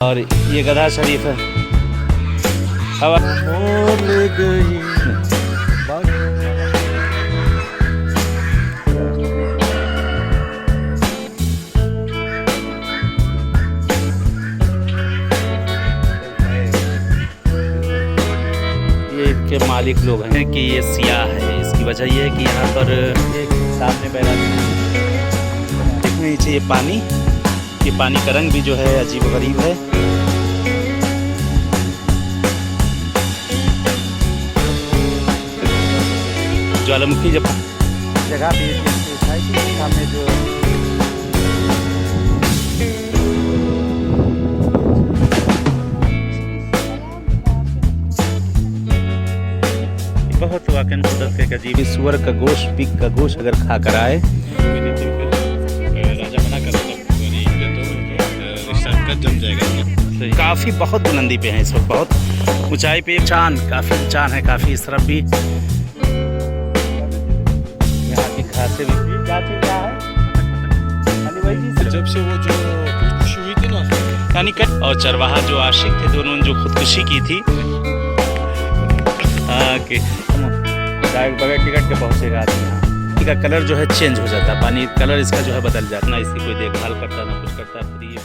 और ये गधा शरीफ है। हवा ले गई ये इनके मालिक लोग हैं कि ये सियाह है। इसकी वजह ये है कि यहाँ पर एक सामने बैठा देखने नीचे ये पानी का रंग भी जो है अजीब गरीब है। ज्वालामुखी जब जगह भी सामने जो बहुत वाकई कुदरत का अजीब। सुअर का गोश्त, पिग का गोश्त अगर खा कर आए राजा मना कर जम जाएगा। काफ़ी बहुत बुलंदी पे है इस वक्त, बहुत ऊंचाई पे। काफ़ी ऊंचान है, काफ़ी इस तरफ भी यहाँ की घासें भी क्या है जब से वो जो खुदकुशी हुई थी ना, यानी कट और चरवाहा जो आशिक थे दोनों जो खुदकुशी की थी। हाँ कि बगैर टिकट के पहुँचेगा आदमी। यहाँ का कलर जो है चेंज हो जाता है, पानी कलर इसका जो है बदल जाता, ना इसकी कोई देखभाल करता ना कुछ करता। फिर ये